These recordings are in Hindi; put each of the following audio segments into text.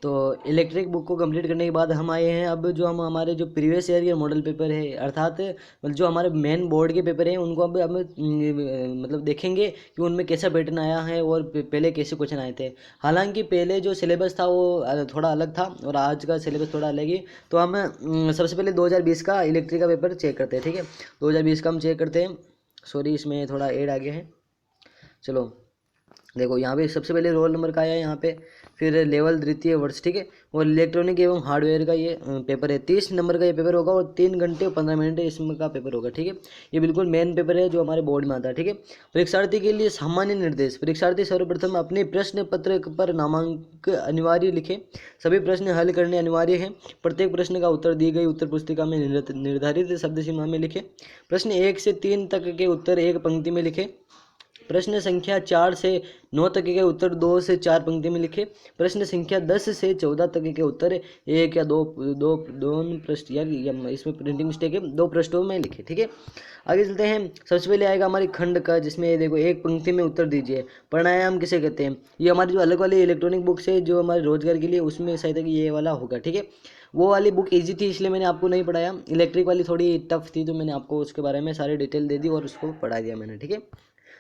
तो इलेक्ट्रिक बुक को कंप्लीट करने के बाद हम आए हैं अब जो हम हमारे जो प्रीवियस ईयर के मॉडल पेपर है, अर्थात जो हमारे मेन बोर्ड के पेपर हैं उनको अब मतलब देखेंगे कि उनमें कैसा पैटर्न आया है और पहले कैसे क्वेश्चन आए थे। हालांकि पहले जो सिलेबस था वो थोड़ा अलग था और आज का सिलेबस थोड़ा अलग ही। तो हम सबसे पहले 2020 का इलेक्ट्रिक का पेपर चेक करते हैं, ठीक है। 2020 का हम चेक करते हैं। सॉरी, इसमें थोड़ा ऐड आ गया है। चलो देखो, यहाँ पे सबसे पहले रोल नंबर का आया है यहाँ पे, फिर लेवल द्वितीय वर्ष, ठीक है। और इलेक्ट्रॉनिक एवं हार्डवेयर का ये पेपर है। 30 नंबर का ये पेपर होगा और 3 घंटे और 15 मिनट इसमें का पेपर होगा, ठीक है। ये बिल्कुल मेन पेपर है जो हमारे बोर्ड में आता है, ठीक है। परीक्षार्थी के लिए सामान्य निर्देश। परीक्षार्थी सर्वप्रथम अपने प्रश्न पत्र पर नामांक अनिवार्य लिखे। सभी प्रश्न हल करने अनिवार्य है। प्रत्येक प्रश्न का उत्तर दी गई उत्तर पुस्तिका में निर्धारित शब्द सीमा में लिखे। प्रश्न 1 से 3 तक के उत्तर एक पंक्ति में लिखे। प्रश्न संख्या 4 से 9 तक के उत्तर 2 से 4 पंक्ति में लिखे। प्रश्न संख्या 10 से 14 तक के उत्तर एक या दो पृष्ठ, या इसमें प्रिंटिंग मिस्टेक है, 2 पृष्ठों में लिखे, ठीक है। आगे चलते हैं। सबसे पहले आएगा हमारी खंड का, जिसमें देखो एक पंक्ति में उत्तर दीजिए। प्राणायाम किसे कहते हैं? ये हमारी जो अलग वाली इलेक्ट्रॉनिक बुक्स है जो हमारे रोजगार के लिए, उसमें शायद ये वाला होगा, ठीक है। वो वाली बुक इजी थी इसलिए मैंने आपको नहीं पढ़ाया। इलेक्ट्रिक वाली थोड़ी टफ थी तो मैंने आपको उसके बारे में सारी डिटेल दे दी और उसको पढ़ा दिया मैंने, ठीक है।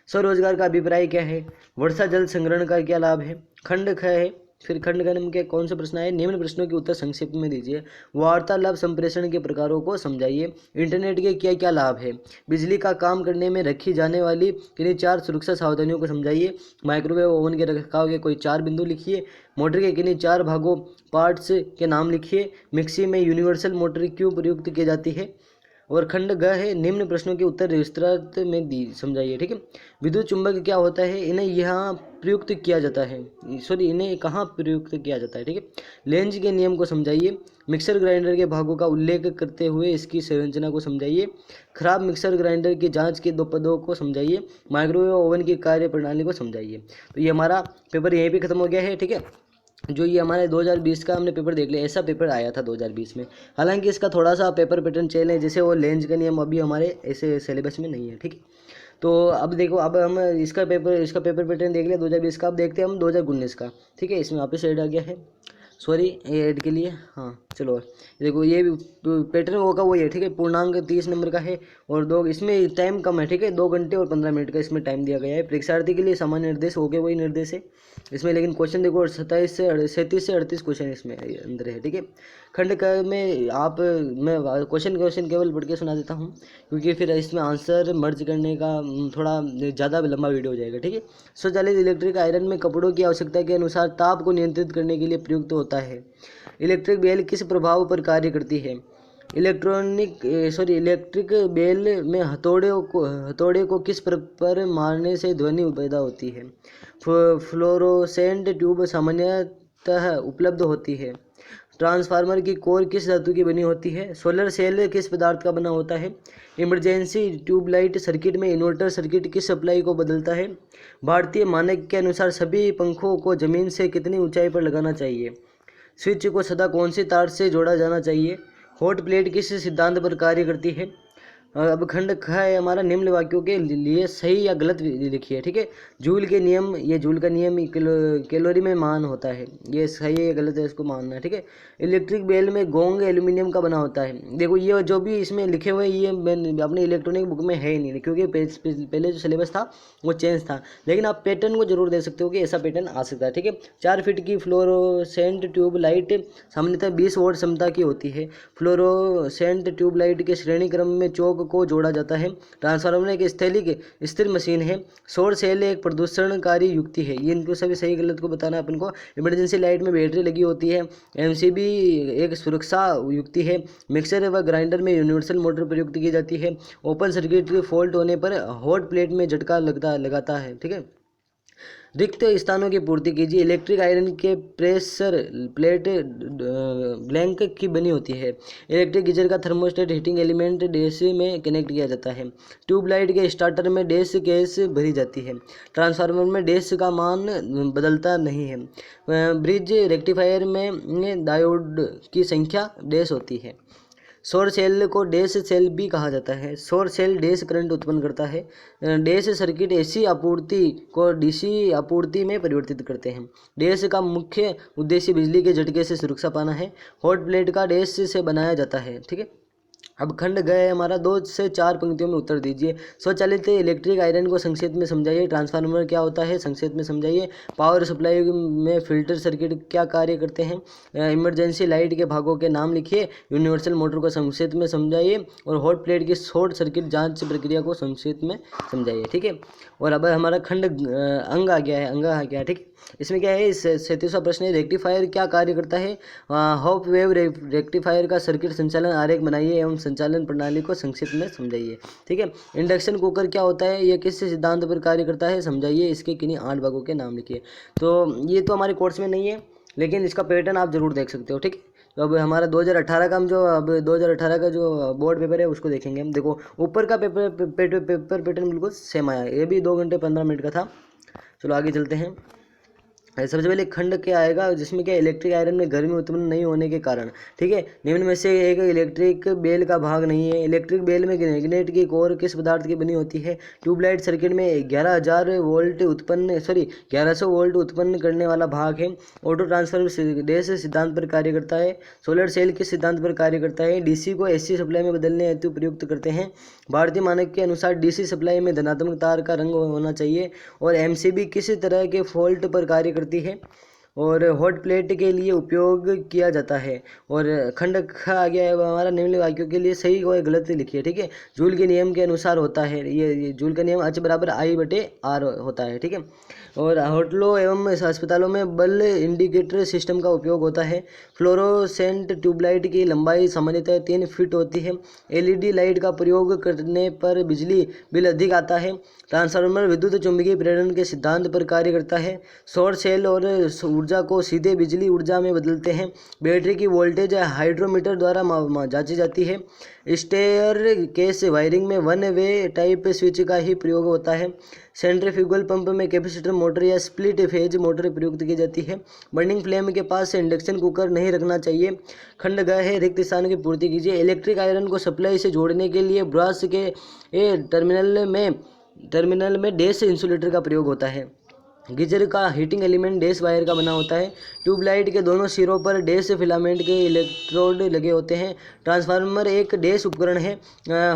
स्वरोजगार का अभिप्राय क्या है? वर्षा जल संग्रहण का क्या लाभ है? खंड ख है। फिर खंड ग के कौन से प्रश्न आए? निम्न प्रश्नों के उत्तर संक्षिप्त में दीजिए। वार्तालाप संप्रेषण के प्रकारों को समझाइए। इंटरनेट के क्या क्या लाभ है? बिजली का काम करने में रखी जाने वाली किन्हीं 4 सुरक्षा सावधानियों को समझाइए। माइक्रोवेव ओवन के रखरखाव के कोई 4 बिंदु लिखिए। मोटर के किन्हीं 4 भागों पार्ट्स के नाम लिखिए। मिक्सी में यूनिवर्सल मोटर क्यों प्रयुक्त की जाती है? और खंड ग है, निम्न प्रश्नों के उत्तर विस्तृत में दी समझाइए, ठीक है। विद्युत चुंबक क्या होता है? इन्हें यहाँ प्रयुक्त किया जाता है, सॉरी इन्हें कहाँ प्रयुक्त किया जाता है, ठीक है। लेंज के नियम को समझाइए। मिक्सर ग्राइंडर के भागों का उल्लेख करते हुए इसकी संरचना को समझाइए। खराब मिक्सर ग्राइंडर की जांच के 2 पदों को समझाइए। माइक्रोवेव ओवन की कार्य प्रणाली को समझाइए। तो ये हमारा पेपर यहीं पे खत्म हो गया है, ठीक है। जो ये हमारे 2020 का हमने पेपर देख लिया, ऐसा पेपर आया था 2020 में। हालांकि इसका थोड़ा सा पेपर पैटर्न चेंज है, जैसे वो लेंज का नियम अभी हमारे ऐसे सिलेबस में नहीं है, ठीक है। तो अब देखो, अब हम इसका पेपर पैटर्न देख लिया 2020 का। अब देखते हैं हम 2019 का, ठीक है। इसमें वापस ऐड आ गया है, सॉरी ये ऐड के लिए, हाँ चलो देखो ये पैटर्न होगा वो ये, ठीक है। पूर्णांक 30 नंबर का है और 2 इसमें टाइम कम है, ठीक है। 2 घंटे और 15 मिनट का इसमें टाइम दिया गया है। परीक्षार्थी के लिए सामान्य निर्देश हो गए वही निर्देश है इसमें, लेकिन क्वेश्चन देखो 37 से 38 क्वेश्चन इसमें अंदर है, ठीक है। खंड क में आप मैं क्वेश्चन केवल पढ़ के सुना देता हूँ, क्योंकि फिर इसमें आंसर मर्ज करने का थोड़ा ज़्यादा लंबा वीडियो हो जाएगा, ठीक है। स्वचालित इलेक्ट्रिक आयरन में कपड़ों की आवश्यकता के अनुसार ताप को नियंत्रित करने के लिए प्रयुक्त होता है। इलेक्ट्रिक बेल किस प्रभाव पर कार्य करती है? इलेक्ट्रिक बेल में हथौड़े को किस पर मारने से ध्वनि पैदा होती है? फ्लोरोसेंट ट्यूब सामान्यतः उपलब्ध होती है। ट्रांसफार्मर की कोर किस धातु की बनी होती है? सोलर सेल किस पदार्थ का बना होता है? इमरजेंसी ट्यूबलाइट सर्किट में इन्वर्टर सर्किट किस सप्लाई को बदलता है? भारतीय मानक के अनुसार सभी पंखों को जमीन से कितनी ऊंचाई पर लगाना चाहिए? स्विच को सदा कौन सी तार से जोड़ा जाना चाहिए? हॉट प्लेट किस सिद्धांत पर कार्य करती है? अब खंड ख है हमारा, निम्न वाक्यों के लिए सही या गलत लिखिए, ठीक है। जूल के नियम, ये जूल का नियम कैलोरी में मान होता है, ये सही है या गलत है इसको मानना है, ठीक है। इलेक्ट्रिक बेल में गोंग एल्यूमिनियम का बना होता है। देखो ये जो भी इसमें लिखे हुए ये अपने इलेक्ट्रॉनिक बुक में है ही नहीं, क्योंकि पहले जो सिलेबस था वो चेंज था, लेकिन आप पैटर्न को जरूर दे सकते हो कि ऐसा पैटर्न आ सकता है, ठीक है। 4 फीट की फ्लोरोसेंट ट्यूब लाइट सामान्यतः 20 वोल्ट क्षमता की होती है। फ्लोरोसेंट ट्यूब लाइट के श्रेणी क्रम में चौक को जोड़ा जाता है। ट्रांसफार्मर एक स्थैतिक स्थिर मशीन है। सौर सेल एक प्रदूषणकारी युक्ति है। ये इनको सभी सही गलत को बताना है अपन को। इमरजेंसी लाइट में बैटरी लगी होती है। एमसीबी एक सुरक्षा युक्ति है। मिक्सर व ग्राइंडर में यूनिवर्सल मोटर प्रयुक्त की जाती है। ओपन सर्किट फॉल्ट होने पर हॉट प्लेट में झटका लगाता है, ठीक है। रिक्त स्थानों की पूर्ति कीजिए। इलेक्ट्रिक आयरन के प्रेशर प्लेट ब्लैंक की बनी होती है। इलेक्ट्रिक गीजर का थर्मोस्टेट हीटिंग एलिमेंट डैश में कनेक्ट किया जाता है। ट्यूबलाइट के स्टार्टर में डैश गैस भरी जाती है। ट्रांसफार्मर में डैश का मान बदलता नहीं है। ब्रिज रेक्टिफायर में डायोड की संख्या डैश होती है। सौर सेल को डैश सेल भी कहा जाता है। सौर सेल डैश करंट उत्पन्न करता है। डैश सर्किट एसी आपूर्ति को डीसी आपूर्ति में परिवर्तित करते हैं। डैश का मुख्य उद्देश्य बिजली के झटके से सुरक्षा पाना है। हॉट प्लेट का डैश से बनाया जाता है। ठीक है, अब खंड गए हमारा 2 से 4 पंक्तियों में उत्तर दीजिए। स्वचालित इलेक्ट्रिक आयरन को संक्षेप में समझाइए। ट्रांसफार्मर क्या होता है, संक्षेप में समझाइए। पावर सप्लाई में फिल्टर सर्किट क्या कार्य करते हैं। इमरजेंसी लाइट के भागों के नाम लिखिए। यूनिवर्सल मोटर को संक्षेप में समझाइए और हॉट प्लेट की शॉर्ट सर्किट जांच प्रक्रिया को संक्षेप में समझाइए। ठीक है, और अब हमारा खंड अंग आ गया है। ठीक है, इसमें क्या है, 37वां प्रश्न है, रेक्टिफायर क्या कार्य करता है। हाफ वेव रेक्टिफायर का सर्किट संचालन आरेख बनाइए एवं संचालन प्रणाली को संक्षिप्त में समझाइए। ठीक है, इंडक्शन कुकर क्या होता है, यह किस सिद्धांत पर कार्य करता है, समझाइए। इसके किन्हीं 8 भागों के नाम लिखिए। तो ये तो हमारे कोर्स में नहीं है, लेकिन इसका पैटर्न आप जरूर देख सकते हो। ठीक है, तो अब हमारा 2018 का अब 2018 का जो बोर्ड पेपर है उसको देखेंगे हम। देखो ऊपर का पेपर पैटर्न बिल्कुल सेम आया, ये भी 2 घंटे 15 मिनट का था। चलो आगे चलते हैं। सबसे पहले खंड क्या आएगा, जिसमें क्या इलेक्ट्रिक आयरन में गर्मी उत्पन्न नहीं होने के कारण। ठीक है, निम्न में से एक इलेक्ट्रिक बेल का भाग नहीं है। इलेक्ट्रिक बेल में मैग्नेट की कोर किस पदार्थ की बनी होती है। ट्यूबलाइट सर्किट में 1100 वोल्ट उत्पन्न करने वाला भाग है। ऑटो ट्रांसफार्मर डैश सिद्धांत पर कार्य करता है। सोलर सेल किस सिद्धांत पर कार्य करता है। डीसी को एसी सप्लाई में बदलने हेतु प्रयुक्त करते हैं। भारतीय मानक के अनुसार डीसी सप्लाई में धनात्मक तार का रंग होना चाहिए। और एमसीबी किस तरह के फॉल्ट पर कार्य करती है और हॉट प्लेट के लिए उपयोग किया जाता है। और खंड ख आ गया है हमारा, निम्न वाक्यों के लिए सही और गलत लिखिए। ठीक है, जूल के नियम के अनुसार होता है, ये जूल का नियम H = I/R होता है। ठीक है, और होटलों एवं अस्पतालों में बल इंडिकेटर सिस्टम का उपयोग होता है। फ्लोरोसेंट ट्यूबलाइट की लंबाई सामान्यतः 3 फीट होती है। एलईडी लाइट का प्रयोग करने पर बिजली बिल अधिक आता है। ट्रांसफार्मर विद्युत चुंबकीय प्रेरण के सिद्धांत पर कार्य करता है। सौर सेल और ऊर्जा को सीधे बिजली ऊर्जा में बदलते हैं। बैटरी की वोल्टेज हाइड्रोमीटर द्वारा जांची जाती है। स्टेयर केस वायरिंग में 1 वे टाइप स्विच का ही प्रयोग होता है। सेंट्रीफ्यूगल पंप में कैपेसिटर मोटर या स्प्लिट फेज मोटर प्रयुक्त की जाती है। बर्निंग फ्लेम के पास इंडक्शन कुकर नहीं रखना चाहिए। खंड ग है, रिक्त स्थान की पूर्ति कीजिए। इलेक्ट्रिक आयरन को सप्लाई से जोड़ने के लिए ब्रश के टर्मिनल में डैश इंसुलेटर का प्रयोग होता है। गीजर का हीटिंग एलिमेंट डैश वायर का बना होता है। ट्यूबलाइट के दोनों सिरों पर डैश फिलामेंट के इलेक्ट्रोड लगे होते हैं। ट्रांसफार्मर एक डैश उपकरण है।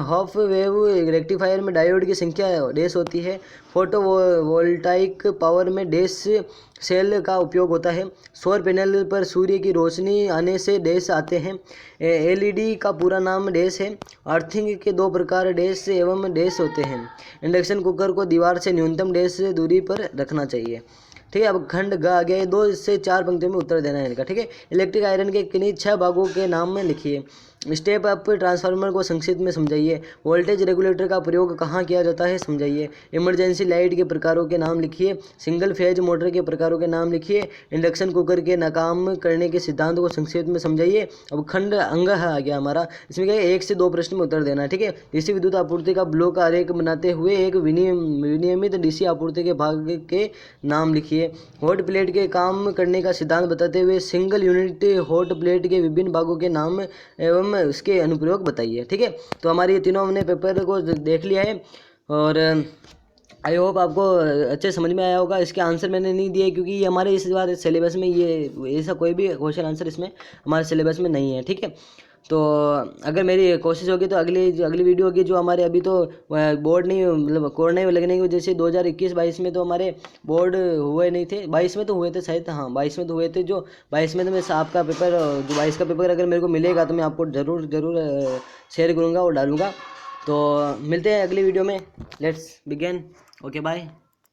हाफ वेव रेक्टिफायर में डायोड की संख्या डैश होती है। फोटो वोल्टाइक पावर में डैश सेल का उपयोग होता है। सौर पैनल पर सूर्य की रोशनी आने से डैश आते हैं। एलईडी का पूरा नाम डैश है। अर्थिंग के 2 प्रकार डैश एवं डैश होते हैं। इंडक्शन कुकर को दीवार से न्यूनतम डैश दूरी पर रखना चाहिए। ठीक है, अब खंड ग आ गया, 2 से 4 पंक्तियों में उत्तर देना है इनका। ठीक है, इलेक्ट्रिक आयरन के किन्हीं 6 भागों के नाम में लिखिए। स्टेप अप ट्रांसफार्मर को संक्षिप्त में समझाइए। वोल्टेज रेगुलेटर का प्रयोग कहाँ किया जाता है, समझाइए। इमरजेंसी लाइट के प्रकारों के नाम लिखिए। सिंगल फेज मोटर के प्रकारों के नाम लिखिए। इंडक्शन कुकर के नाकाम करने के सिद्धांत को संक्षिप्त में समझाइए। अब खंड अंग आ गया हमारा, इसमें क्या है, 1 से 2 प्रश्न में उत्तर देना है। ठीक है, डीसी विद्युत आपूर्ति का ब्लॉक आरेख बनाते हुए एक विनियमित डीसी आपूर्ति के भाग के नाम लिखिए। हॉट प्लेट के काम करने का सिद्धांत बताते हुए सिंगल यूनिट हॉट प्लेट के विभिन्न भागों के नाम एवं उसके अनुप्रयोग बताइए। ठीक है, तो हमारे ये तीनों हमने पेपर को देख लिया है और आई होप आपको अच्छे समझ में आया होगा। इसके आंसर मैंने नहीं दिए क्योंकि ये हमारे इस बार सिलेबस में ये ऐसा कोई भी क्वेश्चन आंसर इसमें हमारे सिलेबस में नहीं है। ठीक है, तो अगर मेरी कोशिश होगी तो अगली वीडियो होगी जो हमारे अभी तो बोर्ड नहीं, मतलब कोरोना लगने की वजह से 2021-22 में तो हमारे बोर्ड हुए नहीं थे। 22 में तो हुए थे शायद, हाँ 22 में तो हुए थे। जो 22 में तो मैं आपका पेपर, जो 22 का पेपर अगर मेरे को मिलेगा तो मैं आपको ज़रूर शेयर करूँगा और डालूँगा। तो मिलते हैं अगली वीडियो में। Let's begin. Okay bye.